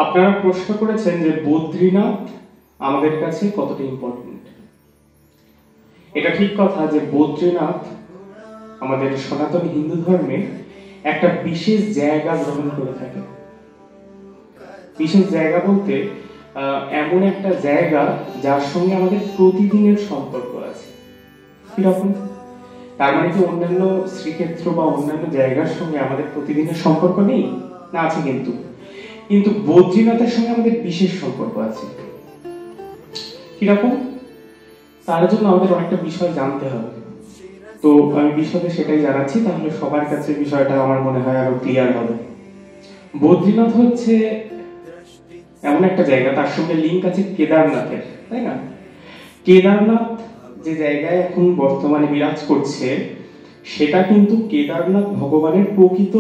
আপনারা প্রশ্ন করেছেন যে বদ্রীনাথ আমাদের কাছে কতটা ইম্পর্টেন্ট। এটা ঠিক কথা যে বদ্রীনাথ আমাদের সনাতন হিন্দু ধর্মে একটা বিশেষ জায়গা গ্রহণ করে থাকে। বিশেষ জায়গা বলতে এমন একটা জায়গা যার সঙ্গে আমাদের প্রতিদিনের সম্পর্ক আছে। কিরকম? তার মানে কি অন্যান্য শ্রীক্ষেত্র বা অন্যান্য জায়গার সঙ্গে আমাদের প্রতিদিনের সম্পর্ক নেই? না, আছে। কিন্তু বদ্রীনাথের সঙ্গে আমাদের বিশেষ সম্পর্ক আছে। কিরকম? তার জন্য আমাদের অনেকটা বিষয় জানতে হবে। তো আমি বিষয়ে সেটাই জানাচ্ছি, তাহলে সবার কাছে বিষয়টা আমার মনে হয় আরো ক্লিয়ার হবে। বদ্রীনাথ হচ্ছে এমন একটা জায়গা, তার সঙ্গে লিঙ্ক আছে কেদারনাথের, তাই না? কেদারনাথ যে জায়গায় এখন বর্তমানে বিরাজ করছে সেটা কিন্তু কেদারনাথ ভগবানের প্রকৃত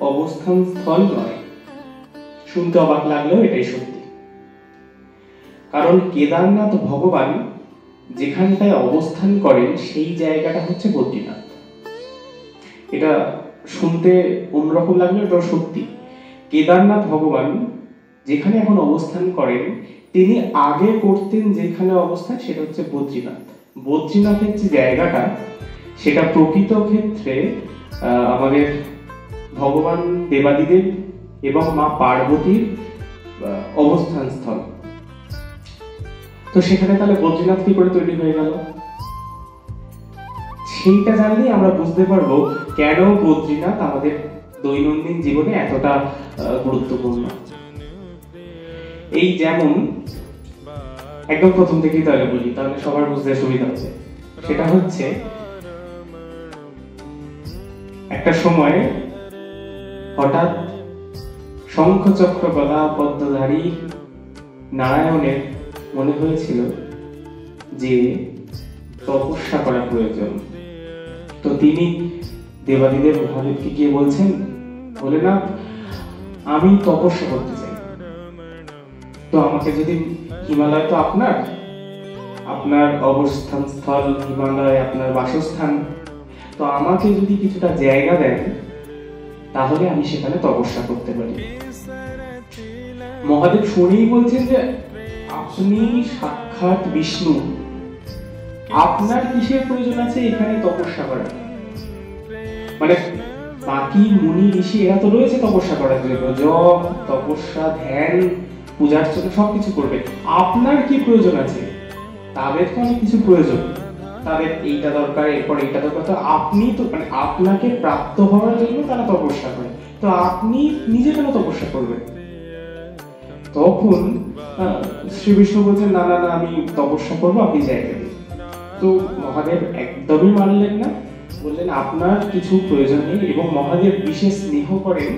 অবস্থান স্থল নয়। শুনতে অবাক লাগলেও এটাই সত্যি। কারণ কেদারনাথ ভগবান যেখানটায় অবস্থান করেন সেই জায়গাটা হচ্ছে বদ্রীনাথ। এটা শুনতে অন্যরকম লাগলেও এটা সত্যি। কেদারনাথ ভগবান যেখানে এখন অবস্থান করেন তিনি আগে করতেন যেখানে অবস্থান সেটা হচ্ছে বদ্রীনাথ। বদ্রীনাথের যে জায়গাটা সেটা প্রকৃত ক্ষেত্রে আমাদের ভগবান দেবাদিদেব এবং মা পার্বতীর অবস্থান স্থল। তো সেখানে তাহলে বদ্রীনাথ কি করে তৈরি হয়ে গেল? সেইটা জানলেই আমরা বুঝতে পারবো কেন বদ্রীনাথ আমাদের দৈনন্দিন জীবনে এতটা গুরুত্বপূর্ণ। এই যেমন একদম প্রথম থেকেই তাহলে বলি, তাহলে সবার বুঝতে সুবিধা হচ্ছে। সেটা হচ্ছে একটা সময় হঠাৎ শঙ্খ চক্র গদা পদ্মধারী নারায়ণের মনে হয়েছিল যে তপস্যা করা প্রয়োজন। তো তিনি দেবাদিদেব মহাদেবকে গিয়ে বলছেন, ভোলেনাথ আমি তপস্যা করতে চাই, তো আমাকে যদি হিমালয় তো আপনার অবস্থান স্থল, হিমালয় আপনার বাসস্থান, তো আমাকে যদি কিছুটা জায়গা দেন তাহলে আমি সেখানে তপস্যা করতে পারি। মহাদেব শুনেই বলছেন যে আপনি সাক্ষাৎ বিষ্ণু, আপনার কিসের প্রয়োজন আছে এখানে তপস্যা করার? মানে বাকি মুনি ঋষি এরা তো রয়েছে তপস্যা করার জন্য, জপ তপস্যা ধ্যান পূজার্চনা সবকিছু করবে, আপনার কি প্রয়োজন আছে? তাদের তো অনেক কিছু প্রয়োজন, তাদের এইটা দরকার, এরপর এইটা দরকার, তো আপনি তো মানে আপনাকে প্রাপ্ত হওয়ার জন্য তারা তপস্যা করে, তো আপনি নিজে কেন তপস্যা করবেন? তখন শ্রী বিষ্ণু বলছেন, না না না আমি তপস্যা করবো, আপনি জায়গা দিন। তো মহাদেব একদমই মানলেন না, বললেন আপনার কিছু প্রয়োজন নেই, এবং মহাদেব বিশেষ স্নেহ করেন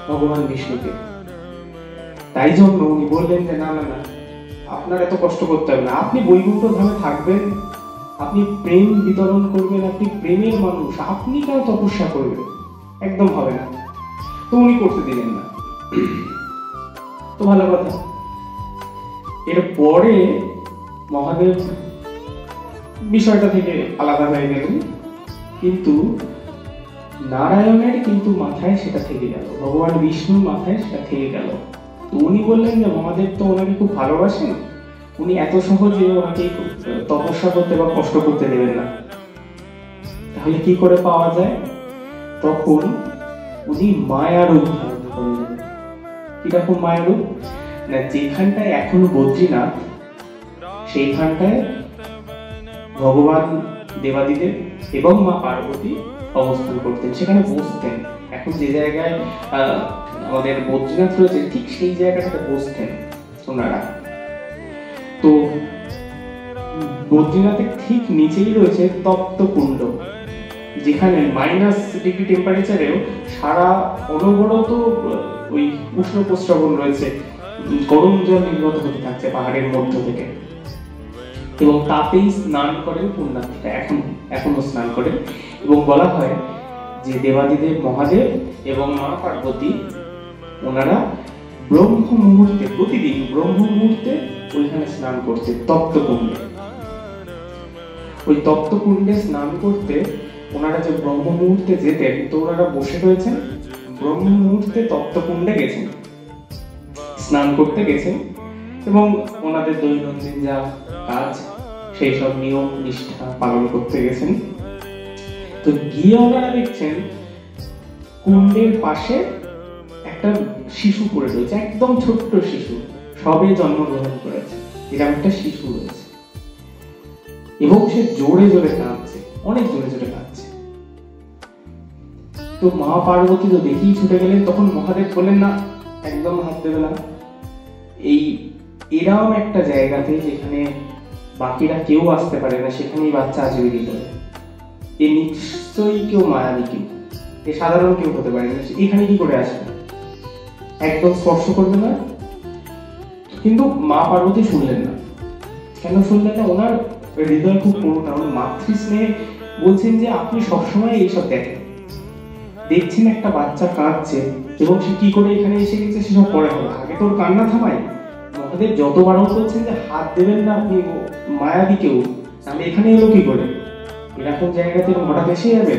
ভগবান বিষ্ণুকে। তাই জন্য উনি বললেন যে না না না আপনার এত কষ্ট করতে হবে না, আপনি বৈকুণ্ঠ ধামে থাকবেন, আপনি প্রেম বিতরণ করবেন, আপনি প্রেমের মানুষ, আপনি কেন তপস্যা করবেন? একদম হবে না। তো উনি করতে দিলেন না। তো ভালো কথা। এরপরে মহাদেব বিষয়টা থেকে আলাদা হয়ে গেলেন, কিন্তু নারায়ণের কিন্তু মাথায় সেটা থেকে গেল, ভগবান বিষ্ণুর মাথায় সেটা থেকে গেল। তো উনি বললেন যে মহাদেব তো ওনাকে খুব ভালোবাসেন, উনি এত সহজে ওনাকে তপস্যা করতে বা কষ্ট করতে দেবেন না, তাহলে কি করে পাওয়া যায়? তখন উনি মায়ারূপ ধারণ করলেন। কিরকম মায়ারূপ? না, যেখানটায় এখনো বদ্রীনাথ সেইখানটায় ভগবান দেবাদিদেব এবং মা পার্বতী অবস্থান করতেন, সেখানে বসতেন। এখন যে জায়গায় আমাদের বদ্রীনাথ রয়েছে ঠিক সেই জায়গাটাতে বসতেন ওনারা। তো বদ্রীনাথের ঠিক নিচেই রয়েছে তপ্তকুণ্ড, যেখানে -ডিগ্রি টেম্পারেচারেও সারা অনবরত ওই উষ্ণ প্রস্রবণ রয়েছে, গরম জল নির্গত হতে থাকছে পাহাড়ের মধ্য থেকে, এবং তাতেই স্নান করেন পুণ্যার্থীরা, এখনো স্নান করেন। এবং বলা হয় যে দেবাদিদেব মহাদেব এবং মা পার্বতী ওনারা ব্রহ্ম মুহূর্তে, প্রতিদিন ব্রহ্ম মুহূর্তে ওইখানে স্নান করতে, তপ্তকুণ্ডে। ওই তপ্তকুণ্ডে স্নান করতে ওনারা যে ব্রহ্ম মুহূর্তে যেতেন, তো ওনারা বসে রয়েছেন ব্রহ্ম মুহূর্তে তপ্তকুণ্ডে গেছেন, স্নান করতে গেছেন এবং ওনাদের দৈনন্দিন যা কাজ সেই সব নিয়ম নিষ্ঠা পালন করতে গেছেন। তো গিয়ে ওনারা দেখছেন কুণ্ডের পাশে একটা শিশু পড়ে রয়েছে, একদম ছোট্ট শিশু, সবে জন্মগ্রহণ করেছে, এরকম একটা শিশু রয়েছে এবং সে জোরে জোরে কাঁদছে, অনেক জোরে জোরে কাঁদছে। তো মা পার্বতী তো দেখেই ছুটে গেলেন। তখন মহাদেব বললেন, না, একদম হাত দেবে না, এই এরকম একটা জায়গাতে যেখানে বাকিরা কেউ আসতে পারে না সেখানেই বাচ্চা আসবে কি করে? এ নিশ্চয়ই কেউ মায়াবী, কেউ এ সাধারণ কেউ হতে পারে না, এখানে কি করে আসবে? একদম স্পর্শ করবে না। কিন্তু মা পার্বতী শুনলেন না। কেন শুনলেন না? ওনার হৃদয় খুব করুণ, ওনার মাতৃস্নেহে বলছেন যে আপনি সবসময় এইসব দেখছেন একটা বাচ্চা কাঁদছে এবং সে কি করে এখানে এসে গেছে সেসব পরে হবে, আগে তোর কান্না থামাই। মহাদেব যত বারণ করছেন যে হাত দেবেন না আপনি, মায়াবী কেউ, আমি এখানে এলো কি করে? এরকম জায়গাতে হঠাৎ এসে যাবে,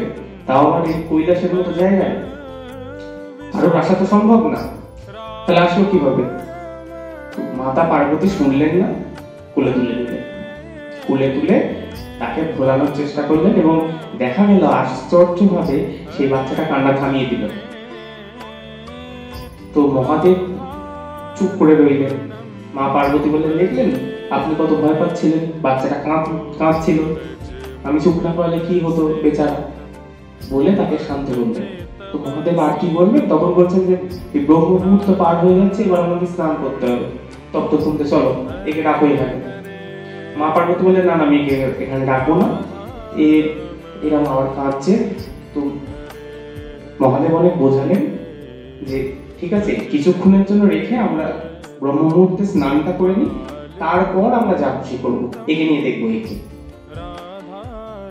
তাও আবার এই কৈলাসের মতো জায়গায়, আরো আসা তো সম্ভব না, তাহলে আসলো কিভাবে? মাতা পার্বতী শুনলেন না, কোলে তুলে নিলেন। কোলে তুলে তাকে ভোলানোর চেষ্টা করলেন এবং দেখা গেল আশ্চর্যভাবে সেই বাচ্চাটা কান্না থামিয়ে দিল। তো মহাদেব চুপ করে রইলেন। মা পার্বতী বললেন, দেখলেন আপনি কত ভয় পাচ্ছিলেন, বাচ্চাটা কাঁদছিল, আমি চুপ না করলে কি হতো বেচারা, বলে তাকে শান্ত করলেন। তো মহাদেব আর কি বলবেন? তখন বলছেন যে ব্রহ্ম মুহূর্ত পার হয়ে যাচ্ছে, এবার আমাকে স্নান করতে হবে, তপ্ত শুনতে, চলো একে ডাকো এখানে। মা পার্বতী বললেন, না, আমি এখানে ডাকবো না, এরকম আবার কাঁদছে। তো মহাদেব অনেক বোঝালেন যে ঠিক আছে, কিছুক্ষণের জন্য রেখে আমরা ব্রহ্ম মুহূর্তে স্নানটা করে নিই, তারপর আমরা যা খুশি করবো, একে নিয়ে দেখবো একে।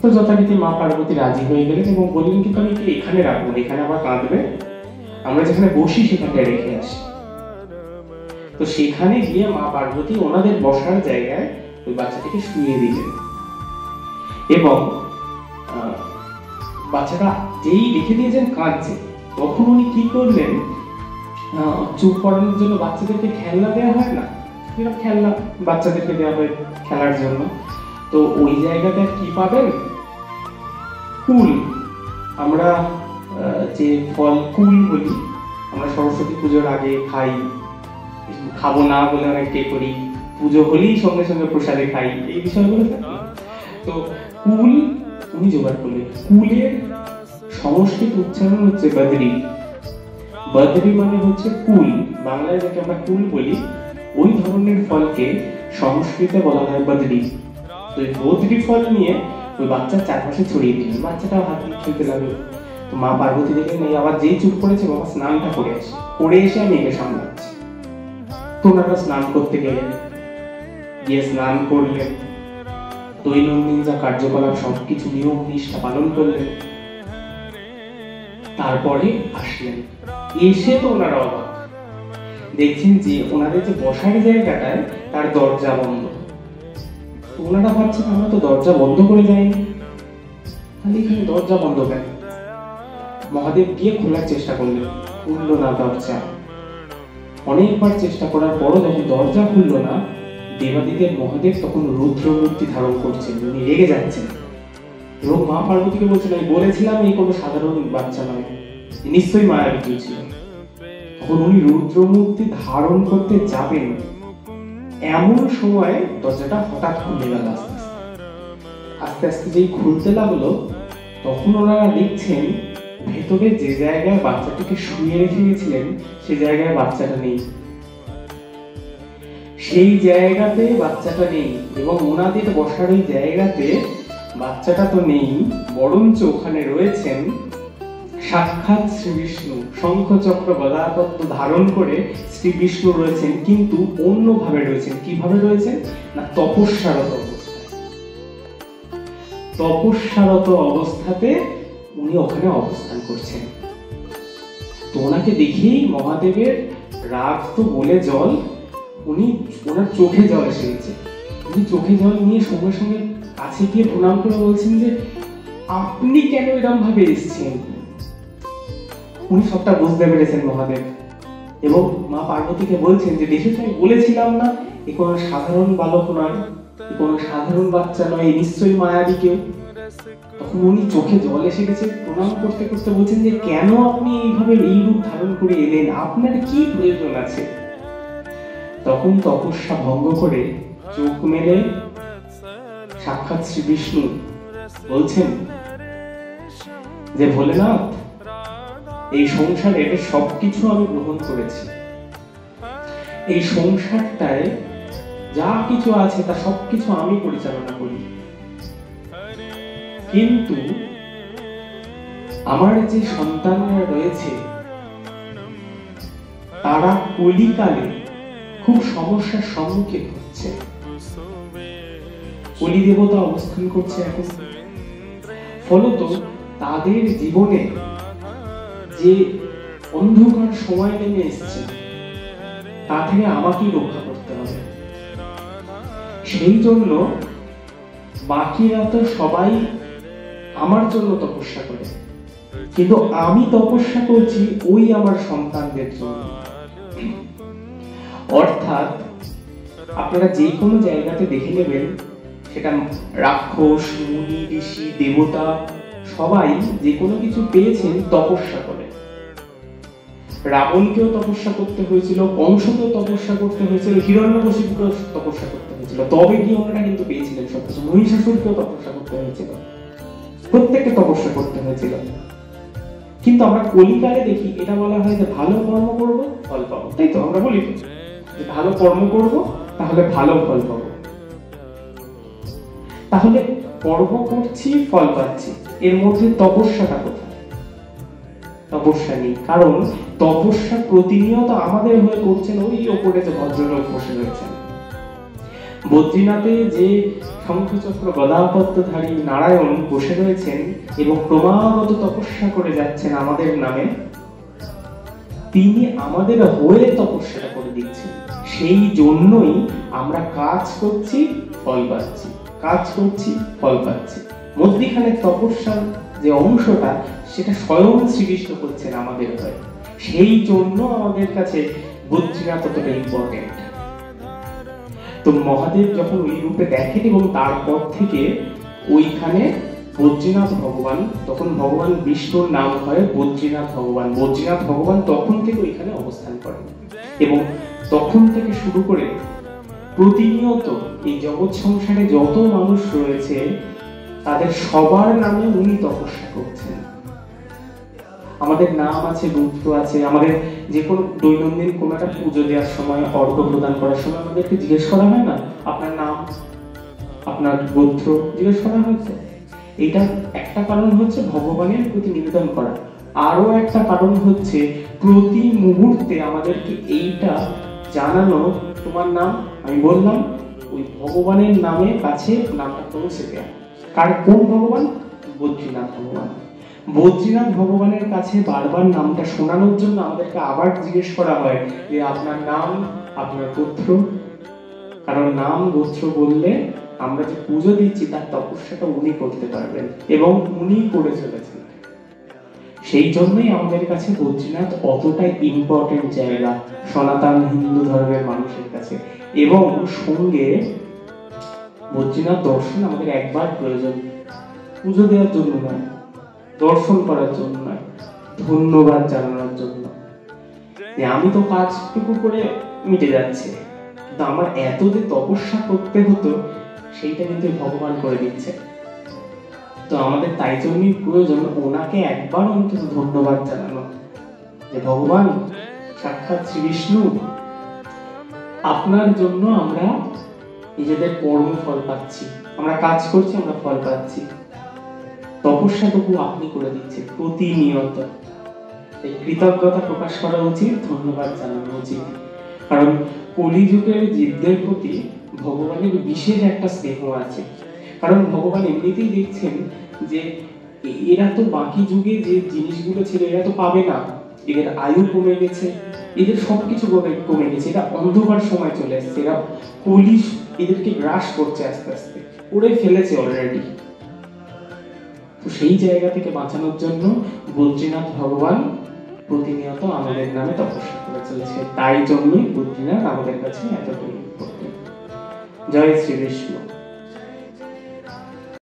তো যথারীতি মা পার্বতী রাজি হয়ে গেলেন এবং বললেন, কিন্তু আমি এখানে রাখবো, এখানে আবার কাঁদবে, আমরা যেখানে বসি সেখানে রেখে আসি। তো সেখানে গিয়ে মা পার্বতী ওনাদের বসার জায়গায় ওই বাচ্চাটিকে শুয়ে দিলেন এবং বাচ্চাটা যেই রেখে দিয়েছেন কাঁদছে, তখন উনি কি করলেন, চুপ করানোর জন্য বাচ্চাদেরকে খেলনা দেওয়া হয় না, খেলনা বাচ্চাদেরকে দেওয়া হয় খেলার জন্য, তো ওই জায়গাতে কি পাবেন? কুল। আমরা যে ফল কুল বলি, আমরা সরস্বতী পুজোর আগে খাই, খাবো না বলে অনেকটাই করি, পুজো হলেই সঙ্গে সঙ্গে প্রসাদে খাই, এই বিষয়গুলো থাকে। তো কুল উনি জোগাড় করলেন। কুলের সংস্কৃত উচ্চারণ হচ্ছে বদরি। বদরি মানে হচ্ছে কুল, বাংলায় যাকে আমরা কুল বলি, ওই ধরনের ফলকে সংস্কৃতে বলা হয় বদরি। তো এই বদরি ফল নিয়ে ওই বাচ্চার চারপাশে ছড়িয়ে দিলেন, বাচ্চাটা হাত দিয়ে খেলতে লাগলো। তো মা পার্বতী দেখলেন এই আবার যেই চুপ করেছে, বাবা স্নানটা করে আসি, করে এসে আমি একে সামলাচ্ছি। তো ওনারা স্নান করতে গেলেন, গিয়ে স্নান করলেন, দৈনন্দিন যা কার্যকলাপ সবকিছু নিয়ম নিষ্ঠা পালন করলেন, তারপরে আসলেন। এসে তো ওনারা অবাক, দেখছেন যে ওনাদের যে বসার জায়গাটায় তার দরজা বন্ধ। তো ওনারা ভাবছেন আমরা তো দরজা বন্ধ করে যাইনি, তাহলে এখানে দরজা বন্ধ কেন? মহাদেব গিয়ে খোলার চেষ্টা করলেন, খুললো না দরজা। অনেকবার চেষ্টা করার পরও যখন দরজা খুললো না, দেবাদিদেব মহাদেব তখন রুদ্র মূর্তি ধারণ করছেন, উনি রেগে যাচ্ছেন এবং মা পার্বতীকে বলছেন, আমি বলেছিলাম এই কোনো সাধারণ বাচ্চা নয়, নিশ্চয়ই মায়াবী কেউ ছিল। তখন উনি রুদ্র মূর্তি ধারণ করতে যাবেন, এমন সময় দরজাটা হঠাৎ খুলে গেল। আস্তে আস্তে যেই খুলতে লাগলো, তখন ওনারা দেখছেন ভেতরে যে জায়গায় বাচ্চাটিকে শুয়ে রেখে গেছিলেন সে জায়গায় বাচ্চাটা নেই, সেই জায়গাতে বাচ্চাটা নেই এবং ওনাদের বসার ওই জায়গাতে বাচ্চাটা তো নেই, বরঞ্চ ওখানে রয়েছেন সাক্ষাৎ শ্রী বিষ্ণু, শঙ্খ চক্র গদাপদ্ম ধারণ করে শ্রী বিষ্ণু রয়েছেন, কিন্তু অন্যভাবে রয়েছেন। কিভাবে রয়েছেন না, তপস্যারত অবস্থায়। তপস্যারত অবস্থাতে উনি ওখানে অবস্থান করছেন। তো ওনাকে দেখেই মহাদেবের রাগ তো বলে জল, উনি ওনার চোখে জল এসে গেছে। উনি চোখে জল নিয়ে সঙ্গে সঙ্গে কাছে গিয়ে প্রণাম করে বলছেন যে আপনি কেন এরকম ভাবে এসেছেন? উনি সবটা বুঝতে পেরেছেন মহাদেব। এবং মা পার্বতীকে বলছেন যে দেখেছো আমি বলেছিলাম না এ কোনো সাধারণ বালক নয়, এ কোনো সাধারণ বাচ্চা নয়, এ নিশ্চয়ই মায়াবী কেউ। তখন উনি চোখে জল এসে গেছে, প্রণাম করতে করতে বলছেন যে কেন আপনি এইভাবে এই রূপ ধারণ করে এলেন, আপনার কি প্রয়োজন আছে? তখন তপস্যা ভঙ্গ করে চোখ মেলে সাক্ষাৎ শ্রী বিষ্ণু বলছেন যে ভোলেনাথ, এই সংসারের সবকিছু আমি গ্রহণ করেছি, এই সংসারটায় যা কিছু আছে তা সবকিছু আমি পরিচালনা করি, কিন্তু আমার যে সন্তানরা রয়েছে তারা কলিকালে খুব সমস্যার সম্মুখীন হচ্ছে। কলি দেবতা অবস্থান করছে এখন, ফলত তাদের জীবনে যে অন্ধকার সময় নেমে এসছে তা থেকে আমাকেই রক্ষা করতে হবে। সেই জন্য বাকিরা তো সবাই আমার জন্য তপস্যা করে, কিন্তু আমি তপস্যা করছি ওই আমার সন্তানদের জন্য। অর্থাৎ আপনারা যে কোনো জায়গাতে দেখে নেবেন, সেটা রাক্ষস, মুনি, ঋষি, দেবতা সবাই যে কোনো কিছু পেয়েছেন তপস্যা করে। রাবণকেও তপস্যা করতে হয়েছিল, কংসকেও তপস্যা করতে হয়েছিল, হিরণ্যকশিপুকেও তপস্যা করতে হয়েছিল, তবে কি ওনারা কিন্তু পেয়েছিলেন সবকিছু। মহিষাসুরকেও তপস্যা করতে হয়েছিল, প্রত্যেককে তপস্যা করতে হয়েছিল। কিন্তু আমরা কলিকালে দেখি এটা বলা হয় যে ভালো কর্ম করব ফল পাবো, তাই তো আমরা বলি যে ভালো কর্ম করব তাহলে ভালো ফল পাবো। তাহলে কর্ম করছি ফল পাচ্ছি, এর মধ্যে তপস্যাটা কোথায়? তপস্যা নেই, কারণ তপস্যা প্রতিনিয়ত আমাদের হয়ে করছেন ওই ওপরে যে ভদ্রলোক বসে রয়েছেন। বদ্রীনাথে যে শঙ্খচক্র গদাপদ্মধারী নারায়ণ বসে রয়েছেন এবং ক্রমাগত তপস্যা করে যাচ্ছেন আমাদের নামে, তিনি আমাদের হয়ে তপস্যাটা করে দিচ্ছেন। সেই জন্যই আমরা কাজ করছি ফল পাচ্ছি, কাজ করছি ফল পাচ্ছি। মধ্যিখানে তপস্যার যে অংশটা সেটা স্বয়ং শ্রীকৃষ্ণ করছেন আমাদের হয়ে, সেই জন্য আমাদের কাছে বদ্রীনাথ ততটা ইম্পর্টেন্ট। তো মহাদেব যখন ওই রূপে দেখেন এবং তারপর থেকে ওইখানে বদ্রীনাথ ভগবান, তখন ভগবান বিষ্ণুর নাম হয় বদ্রীনাথ ভগবান। বদ্রীনাথ ভগবান তখন থেকে ওইখানে অবস্থান করেন এবং তখন থেকে শুরু করে প্রতিনিয়ত এই জগৎ সংসারে যত মানুষ রয়েছে তাদের সবার নামে উনি তপস্যা করছেন। আমাদের নাম আছে, রুদ্র আছে, আমাদের যে কোনো দৈনন্দিন কোনো একটা পুজো দেওয়ার সময়, অর্ঘ্য প্রদান করার সময় আমাদেরকে জিজ্ঞেস করা হয় না আপনার নাম, আপনার গোত্র জিজ্ঞেস করা হয়েছে। এইটা একটা কারণ হচ্ছে ভগবানের প্রতি নিবেদন করা, আরো একটা কারণ হচ্ছে প্রতি মুহূর্তে আমাদেরকে এইটা জানানো তোমার নাম আমি বললাম, ওই ভগবানের নামে কাছে নামটা পৌঁছে দেওয়া। কার কোন ভগবান? বদ্রীনাথ ভগবান। বদ্রীনাথ ভগবানের কাছে বারবার নামটা শোনানোর জন্য আমাদেরকে আবার জিজ্ঞেস করা হয় যে আপনার নাম, আপনার গোত্র। কারণ নাম গোত্র বললে আমরা যে পুজো দিচ্ছি তার তপস্যাটা উনি করতে পারবেন এবং উনি করে চলেছেন। সেই জন্যই আমাদের কাছে বদ্রীনাথ অতটাই ইম্পর্টেন্ট জায়গা সনাতন হিন্দু ধর্মের মানুষের কাছে। এবং সঙ্গে বদ্রীনাথ দর্শন আমাদের একবার প্রয়োজন, পুজো দেওয়ার জন্য নয়, দর্শন করার জন্য নয়, ধন্যবাদ জানানোর জন্য যে আমি তো কাজটুকু করে মিটে যাচ্ছে, কিন্তু আমার এত যে তপস্যা করতে হতো সেইটা কিন্তু ভগবান করে দিচ্ছে। তো আমাদের তাই জন্যই প্রয়োজন ওনাকে একবার অন্তত ধন্যবাদ জানানো যে ভগবান সাক্ষাৎ শ্রী বিষ্ণু, আপনার জন্য আমরা নিজেদের কর্মফল পাচ্ছি, আমরা কাজ করছি, আমরা ফল পাচ্ছি, তপস্যাটুকু আপনি করে দিচ্ছেন প্রতিনিয়ত। এই কৃতজ্ঞতা প্রকাশ করা উচিত, ধন্যবাদ জানানো উচিত। কারণ কলিযুগের জীবদের প্রতি ভগবানের বিশেষ একটা স্নেহ আছে। কারণ ভগবান এমনিতেই দেখছেন যে এরা তো বাকি যুগে যে জিনিসগুলো ছিল এরা তো পাবে না, এদের আয়ু কমে গেছে, এদের সবকিছু কমে গেছে, এরা অন্ধকার সময় চলে আসছে, এরা কলি এদেরকে গ্রাস করছে, আস্তে আস্তে করে ফেলেছে অলরেডি। তো সেই জায়গা থেকে বাঁচানোর জন্য বদ্রীনাথ ভগবান প্রতিনিয়ত আমাদের নামে তপস্যা করে চলছে, তাই জন্যই বদ্রীনাথ আমাদের কাছে এতটাই ইম্পর্টেন্ট। জয় শ্রী বিষ্ণু।